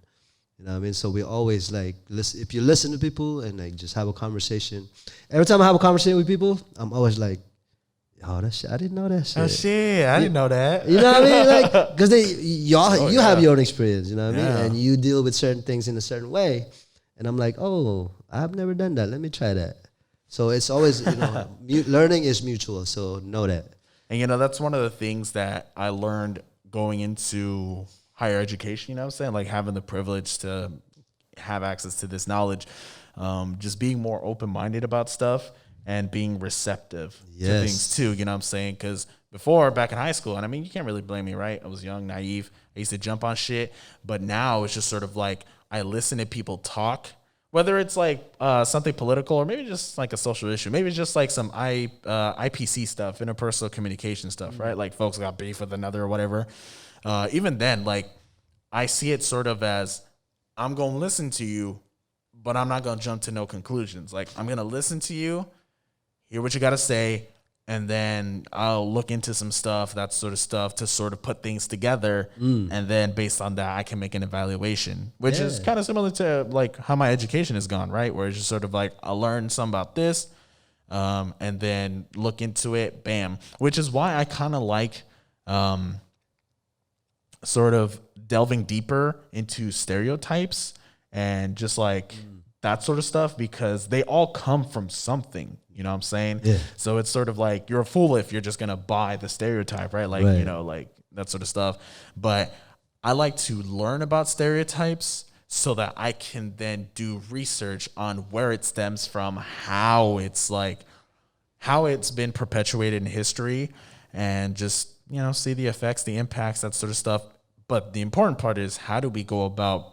You know what I mean? So we always like listen. If you listen to people and like just have a conversation. Every time I have a conversation with people, I'm always like, oh, that shit, I didn't know that shit. Oh shit, I didn't know that. You know what I mean? Like, because you have your own experience. You know what I mean? And you deal with certain things in a certain way. And I'm like, oh, I've never done that. Let me try that. So it's always, learning is mutual. So know that. And, that's one of the things that I learned going into higher education, you know what I'm saying? Like having the privilege to have access to this knowledge, just being more open-minded about stuff and being receptive to things too, you know what I'm saying? Because before, back in high school, and I mean, you can't really blame me, right? I was young, naive. I used to jump on shit. But now it's just sort of like I listen to people talk, whether it's like something political or maybe just like a social issue. Maybe it's just like some IPC stuff, interpersonal communication stuff, right? Like folks got beef with another or whatever. Even then, like I see it sort of as I'm going to listen to you, but I'm not going to jump to no conclusions. Like I'm going to listen to you, hear what you got to say, and then I'll look into some stuff, that sort of stuff, to sort of put things together. And then based on that, I can make an evaluation, which is kind of similar to like how my education has gone, right? Where it's just sort of like, I'll learn some about this and then look into it, bam. Which is why I kind of like sort of delving deeper into stereotypes and just like that sort of stuff, because they all come from something. You know what I'm saying? Yeah. So it's sort of like you're a fool if you're just going to buy the stereotype, right? Like, like that sort of stuff. But I like to learn about stereotypes so that I can then do research on where it stems from, how it's been perpetuated in history, and just, see the effects, the impacts, that sort of stuff. But the important part is, how do we go about,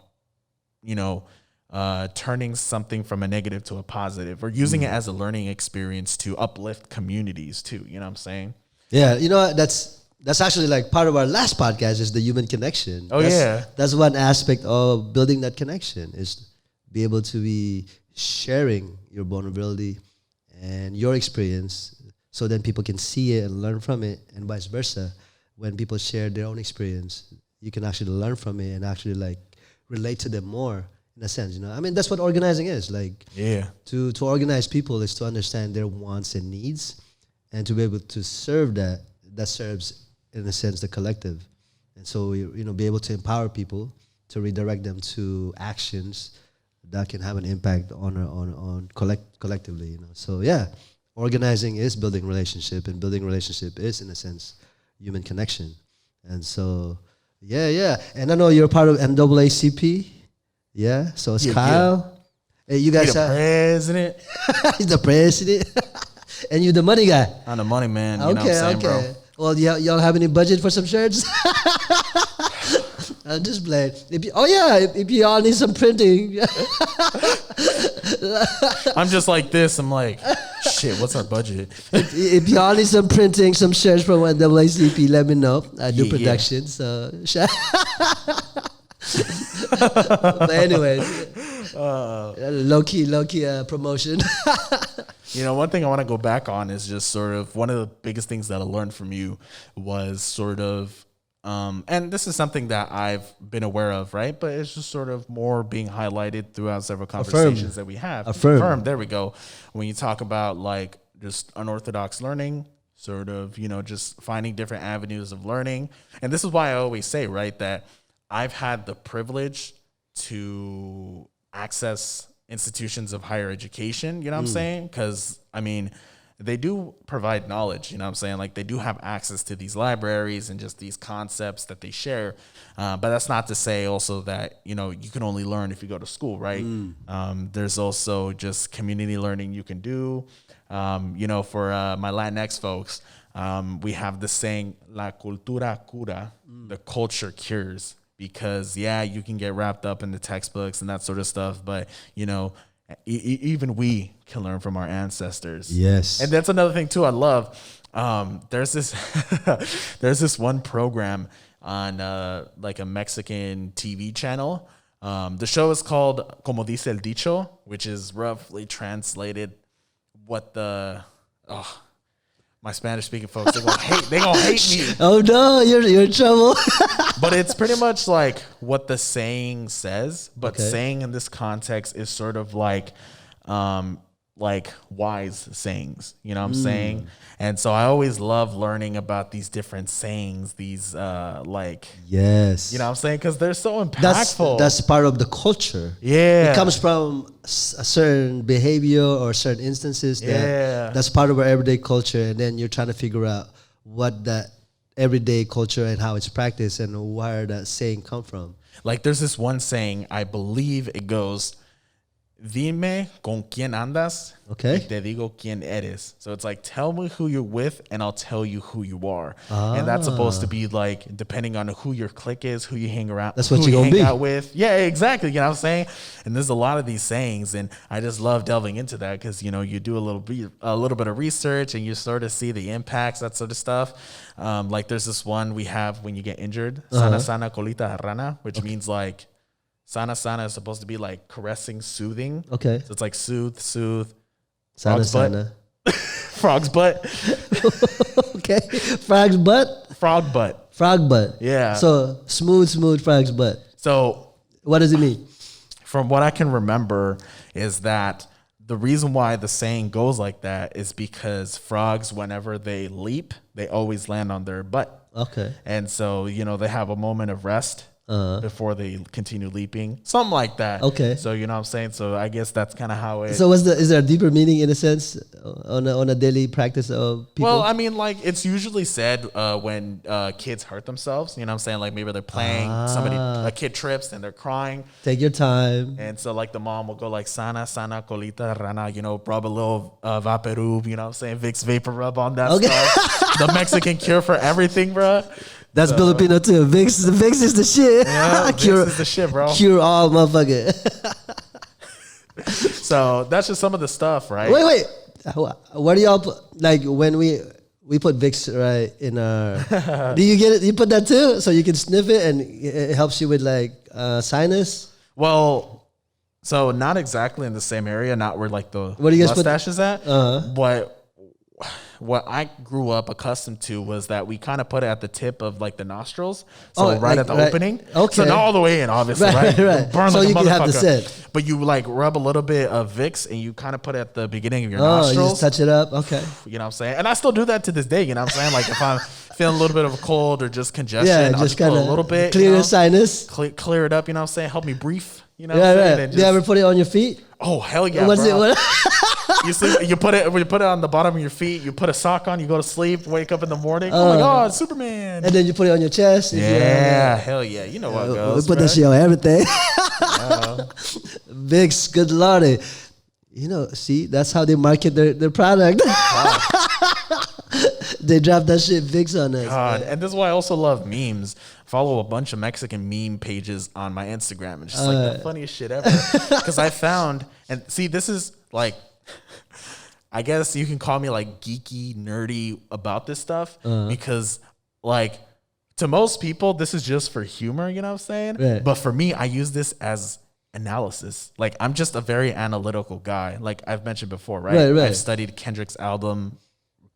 turning something from a negative to a positive, or using it as a learning experience to uplift communities too. You know what I'm saying? Yeah. That's actually like part of our last podcast is the human connection. That's one aspect of building that connection is be able to be sharing your vulnerability and your experience, so then people can see it and learn from it, and vice versa. When people share their own experience, you can actually learn from it and actually like relate to them more in a sense. I mean, that's what organizing is. Like, Yeah. to organize people is to understand their wants and needs, and to be able to serve that serves in a sense the collective. And so be able to empower people to redirect them to actions that can have an impact on collectively. So yeah, organizing is building relationship, and building relationship is in a sense human connection. And so yeah, and I know you're part of NAACP. Yeah, so it's Yeah, Kyle. Hey, you He guys the president. he's the president, and you the money guy. I'm the money man. You know what I'm saying, bro? Well, y'all have any budget for some shirts? I'm just playing. If you all need some printing. I'm just like this. I'm like, shit, what's our budget? If y'all need some printing, some shirts from NAACP, let me know. I do Yeah. production, so. But anyways, low key promotion. One thing I want to go back on is just sort of one of the biggest things that I learned from you was sort of, and this is something that I've been aware of, right? But it's just sort of more being highlighted throughout several conversations that we have. Affirm. There we go. When you talk about like just unorthodox learning, sort of, just finding different avenues of learning. And this is why I always say, right, that I've had the privilege to access institutions of higher education, you know what I'm saying? Because, I mean, they do provide knowledge, you know what I'm saying? Like, they do have access to these libraries and just these concepts that they share. But that's not to say also that, you can only learn if you go to school, right? There's also just community learning you can do. For my Latinx folks, we have the saying, la cultura cura, the culture cures. Because, you can get wrapped up in the textbooks and that sort of stuff. But, even we can learn from our ancestors. Yes. And that's another thing, too, I love. There's this there's this one program on like a Mexican TV channel. The show is called Como Dice el Dicho, which is roughly translated what my Spanish speaking folks, they're gonna hate me. Oh no, you're in trouble. But it's pretty much like what the saying says, but Okay. saying in this context is sort of like wise sayings, you know what I'm saying? And so I always love learning about these different sayings, these Yes. you know what I'm saying? Because they're so That's impactful. part of the culture. Yeah. It comes from a certain behavior or certain instances that's part of our everyday culture, and then you're trying to figure out what that everyday culture and how it's practiced and where that saying come from. Like there's this one saying, I believe it goes, dime con quién andas, Okay. y te digo quién eres. So it's like, tell me who you're with, and I'll tell you who you are. And that's supposed to be like, depending on who your clique is, who you hang around, That's what who you're you gonna hang be. out with. Yeah, exactly. You know what I'm saying? And there's a lot of these sayings, and I just love delving into that because you do a little bit of research, and you sort of see the impacts, that sort of stuff. Like there's this one we have when you get injured, sana sana colita de rana, which means like. Sana sana is supposed to be like caressing, soothing. Okay. So it's like soothe. Sana Frog's butt. sana. Frog's butt. Okay. Frog's butt. Frog butt. Frog butt. Yeah. So smooth frog's butt. So What does it mean? from what I can remember is that the reason why the saying goes like that is because frogs, whenever they leap, they always land on their butt. Okay. And so, they have a moment of rest before they continue leaping. Something like that. Okay. So, you know what I'm saying? So I guess that's kind of how it... So is there a deeper meaning in a sense on a daily practice of people? Well, I mean, like it's usually said when kids hurt themselves. You know what I'm saying? Like maybe they're playing, a kid trips and they're crying. Take your time. And so like the mom will go like, sana, sana, colita, rana, rub a little Vaporub, you know what I'm saying? Vicks Vapor Rub on that stuff. The Mexican cure for everything, bro. That's Filipino too. Vicks is the shit. Yeah, Vicks is the shit, bro. Cure all, motherfucker. So that's just some of the stuff, right? Wait. What do y'all put, like when we put Vicks right in our? Do you get it? You put that too, so you can sniff it and it helps you with like sinus. Well, So not exactly in the same area, not where like the What do you guys mustache is at. But what I grew up accustomed to was that we kind of put it at the tip of like the nostrils, so right like, at the right. opening. Okay. So not all the way in, obviously, right? Right. Burn So like you a can have the motherfucker. scent. But you like rub a little bit of Vicks and you kind of put it at the beginning of your You nostrils. just touch it up. Okay. You know what I'm saying? And I still do that to this day. You know what I'm saying? Like if I'm feeling a little bit of a cold or just congestion, Yeah, I'll just put kind a of little bit. clear you know, your sinus. clear it up. You know what I'm saying? Help me breathe. You know what Yeah, I'm saying? right. And Do you ever put it on your feet? oh hell yeah, What's bro. it? You put it on the bottom of your feet. You put a sock on. You go to sleep. Wake up in the morning. Oh my God, Superman! And then you put it on your chest. Yeah, hell yeah. You know what goes. We put that shit on everything. Vicks, good lordy. You know, see, that's how they market their product. They drop that shit Vicks on us. God, and this is why I also love memes. Follow a bunch of Mexican meme pages on my Instagram, and just like the funniest shit ever. Because I found, and see, this is like, I guess you can call me like geeky, nerdy about this stuff because, like, to most people, this is just for humor. You know what I'm saying? Right. But for me, I use this as analysis. Like, I'm just a very analytical guy. Like I've mentioned before, right? Right. I've studied Kendrick's album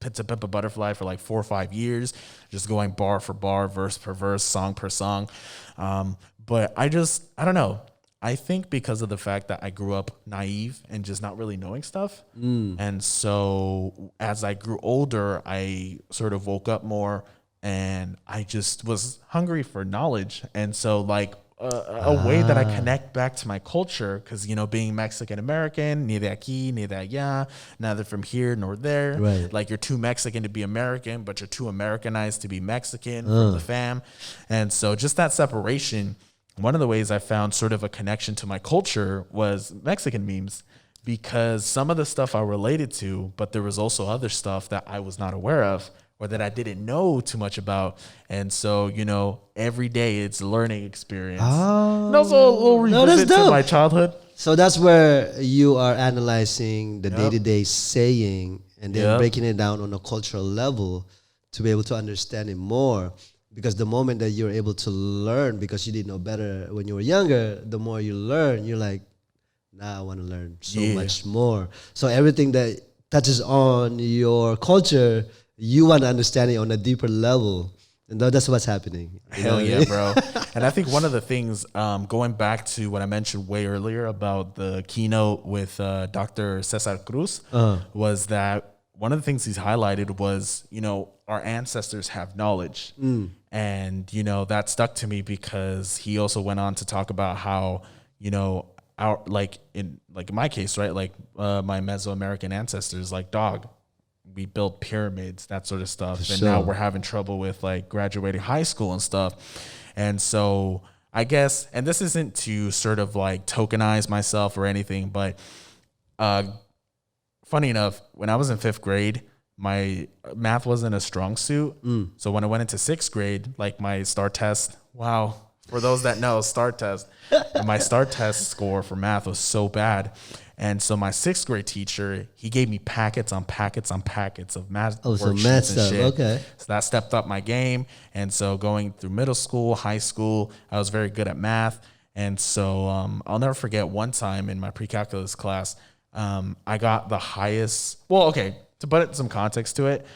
To Pimp a Butterfly for like 4 or 5 years, just going bar for bar, verse per verse, song per song. But I don't know. I think because of the fact that I grew up naive and just not really knowing stuff. And so as I grew older, I sort of woke up more and I just was hungry for knowledge. And so like, a way that I connect back to my culture, because, you know, being Mexican American, ni de aquí, ni de allá, neither from here nor there. Right. Like you're too Mexican to be American, but you're too Americanized to be Mexican from the fam. And so just that separation, one of the ways I found sort of a connection to my culture was Mexican memes, because some of the stuff I related to, but there was also other stuff that I was not aware of or that I didn't know too much about. And so, you know, every day it's a learning experience. And also a little revisit to my childhood. So that's where you are analyzing the day-to-day saying and then breaking it down on a cultural level to be able to understand it more. Because the moment that you're able to learn, because you didn't know better when you were younger, the more you learn, you're like, now I want to learn so much more. So everything that touches on your culture, you want to understand it on a deeper level. And that's what's happening. Hell yeah, bro. And I think one of the things, going back to what I mentioned way earlier about the keynote with Dr. Cesar Cruz, was that one of the things he's highlighted was, you know, our ancestors have knowledge. And, you know, that stuck to me because he also went on to talk about how, you know, our, like in my case, right? Like my Mesoamerican ancestors, like we built pyramids, that sort of stuff. And now we're having trouble with like graduating high school and stuff. And so I guess, and this isn't to sort of like tokenize myself or anything, but funny enough, when I was in 5th grade, my math wasn't a strong suit. So when I went into 6th grade, like my STAR test, for those that know, STAR test, my STAR test score for math was so bad. And so my 6th grade teacher, he gave me packets on packets on packets of math worksheets and shit. Okay. So that stepped up my game. And so going through middle school, high school, I was very good at math. And so I'll never forget one time in my pre-calculus class, I got the highest. Well, okay, to put some context to it,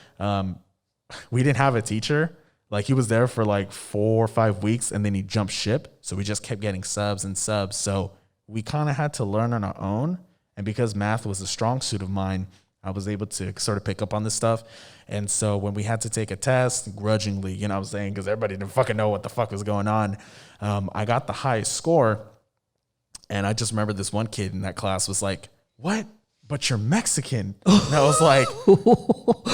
we didn't have a teacher. Like he was there for like 4 or 5 weeks and then he jumped ship. So we just kept getting subs and subs. So we kind of had to learn on our own. And because math was a strong suit of mine, I was able to sort of pick up on this stuff. And so when we had to take a test, grudgingly, you know what I'm saying, because everybody didn't fucking know what the fuck was going on, I got the highest score. And I just remember this one kid in that class was like, "What? But you're Mexican." And I was like, what?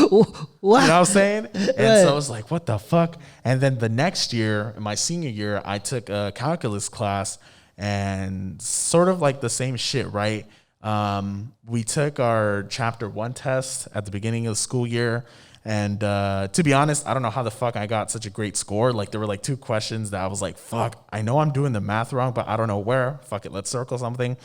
You know what I'm saying? And so I was like, what the fuck? And then the next year, in my senior year, I took a calculus class and sort of like the same shit, right? We took our chapter 1 test at the beginning of the school year. And to be honest, I don't know how the fuck I got such a great score. Like there were like 2 questions that I was like, fuck, I know I'm doing the math wrong, but I don't know where. Fuck it, let's circle something.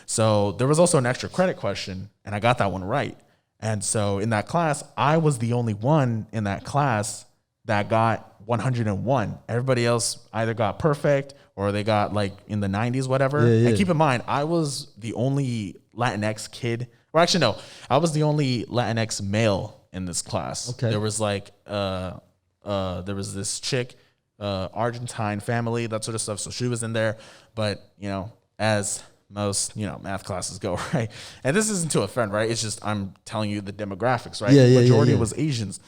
So there was also an extra credit question and I got that one right. And so in that class, I was the only one in that class that got 101. Everybody else either got perfect or they got like in the 90s, whatever. And keep in mind, I was the only Latinx kid. Or actually, no, I was the only Latinx male in this class. Okay. There was like, there was this chick, Argentine family, that sort of stuff. So she was in there. But, you know, as most, you know, math classes go, right? And this isn't to offend, right? It's just I'm telling you the demographics, right? The majority was Asians.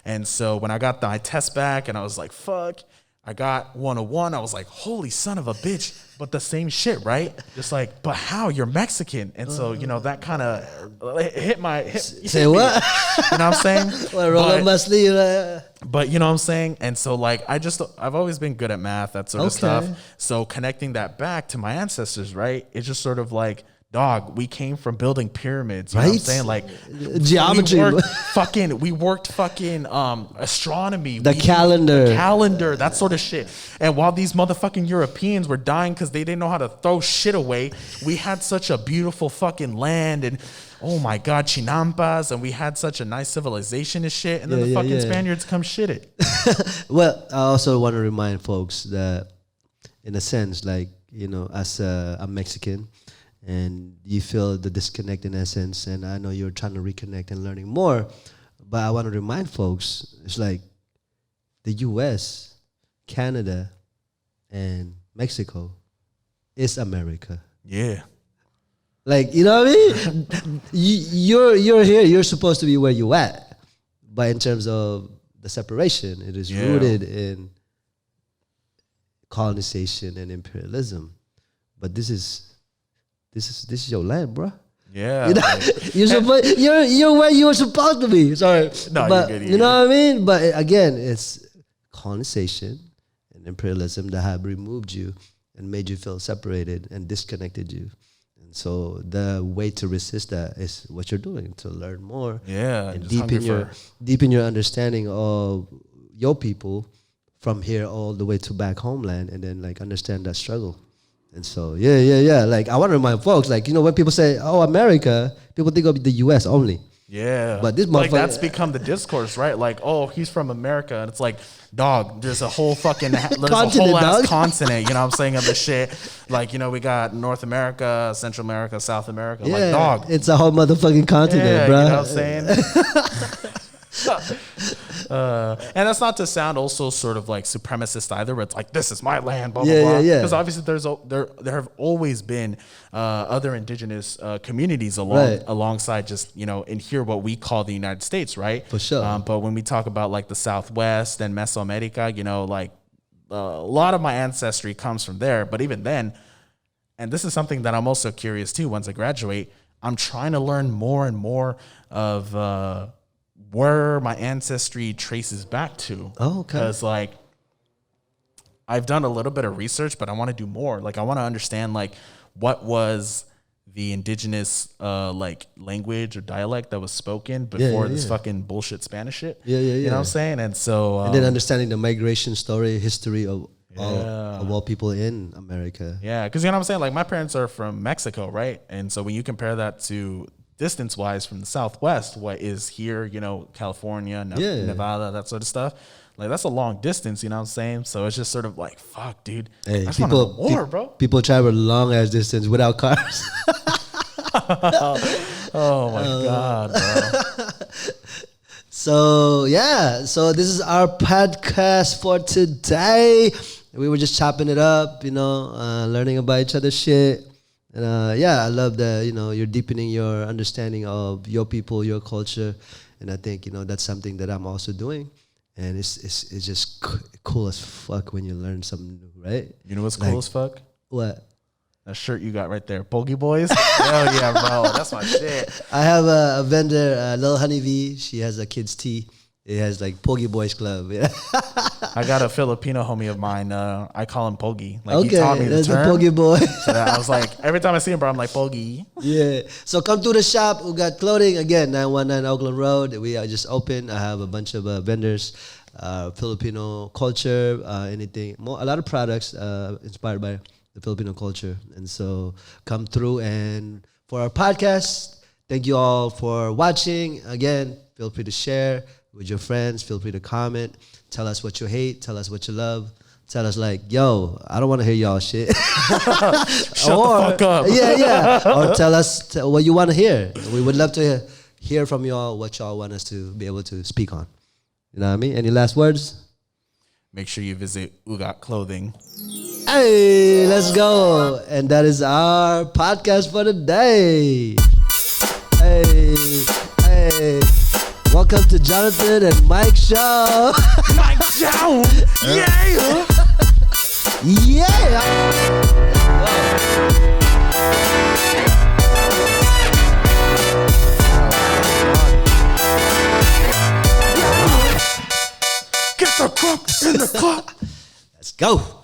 And so when I got my test back and I was like, fuck, I got 101, I was like, holy son of a bitch. But the same shit, right? Just like, but how? You're Mexican. And so, you know, that kind of hit Say what? You know what I'm saying? Well, roll up my sleeve. But you know what I'm saying? And so like I've always been good at math, that sort of stuff. So connecting that back to my ancestors, right? It's just sort of like, dog, we came from building pyramids. You know what I'm saying? Like geometry. We worked fucking astronomy. The calendar, that sort of shit. And while these motherfucking Europeans were dying because they didn't know how to throw shit away, we had such a beautiful fucking land and oh my God, chinampas, and we had such a nice civilization and shit. And then the fucking Spaniards come shit it. Well, I also want to remind folks that, in a sense, like, you know, as a Mexican, and you feel the disconnect in essence, and I know you're trying to reconnect and learning more, but I want to remind folks, it's like the U.S., Canada, and Mexico is America. Yeah. Like, you know what I mean? You're here, you're supposed to be where you at, but in terms of the separation, it is rooted in colonization and imperialism. But this is your land, bro. Yeah, you know, like, you're where you were supposed to be. Sorry, no, but you're good, you know what I mean. But again, it's colonization and imperialism that have removed you and made you feel separated and disconnected you. And so the way to resist that is what you're doing, to learn more, and deepen your understanding of your people from here all the way to back homeland, and then like understand that struggle. And so, like, I want to remind folks, like, you know, when people say, oh, America, people think of the U.S. only. Yeah. But this like, that's become the discourse, right? Like, oh, he's from America. And it's like, dog, there's a whole fucking, there's a whole ass continent, you know what I'm saying, of this shit. Like, you know, we got North America, Central America, South America. Yeah, like, dog. It's a whole motherfucking continent, bro. You know what I'm saying? And that's not to sound also sort of like supremacist either, where it's like, this is my land, blah, blah, blah. Because obviously there have always been other indigenous communities alongside just, you know, in here what we call the United States, right? For sure. But when we talk about like the Southwest and Mesoamerica, you know, like a lot of my ancestry comes from there. But even then, and this is something that I'm also curious too, once I graduate, I'm trying to learn more and more of where my ancestry traces back to. Oh, okay. Because like I've done a little bit of research, but I want to do more. Like I want to understand like what was the indigenous like language or dialect that was spoken before this fucking bullshit Spanish shit. You know what I'm saying? And so and then understanding the migration story, history of all people in America. Yeah, because you know what I'm saying? Like my parents are from Mexico, right? And so when you compare that to distance-wise from the Southwest, what is here, you know, California, Nevada, that sort of stuff, like that's a long distance, you know what I'm saying? So it's just sort of like, fuck, dude. Hey, I just want to know more, bro. People travel long-ass distance without cars. Oh, my God, bro. So this is our podcast for today. We were just chopping it up, you know, learning about each other's shit. And I love that, you know, you're deepening your understanding of your people, your culture. And I think, you know, that's something that I'm also doing. And it's just cool as fuck when you learn something new, right? You know what's cool as fuck? What? That shirt you got right there, Bogey Boys. Hell yeah, bro. That's my shit. I have a vendor, Lil Honeybee. She has a kids' tea. It has like Pogi Boys Club. Yeah. I got a Filipino homie of mine. I call him Pogi. Like he taught me the term. A Pogi boy. So I was like, every time I see him, bro, I'm like Pogi. Yeah. So come to the shop. We got clothing again. 919 Oakland Road. We are just open. I have a bunch of vendors, Filipino culture, anything. A lot of products inspired by the Filipino culture. And so come through. And for our podcast, thank you all for watching. Again, feel free to share. with your friends. Feel free to comment. Tell us what you hate. Tell us what you love. Tell us like, yo, I don't want to hear y'all shit. Shut the fuck up. Yeah. Or tell us what you want to hear. We would love to hear from y'all what y'all want us to be able to speak on. You know what I mean? Any last words? Make sure you visit Ugat Clothing. Hey, let's go. And that is our podcast for the day. Hey. Welcome to Jonathan and Mike Show. Mike Show. Yeah. Get the cook in the cup. Let's go.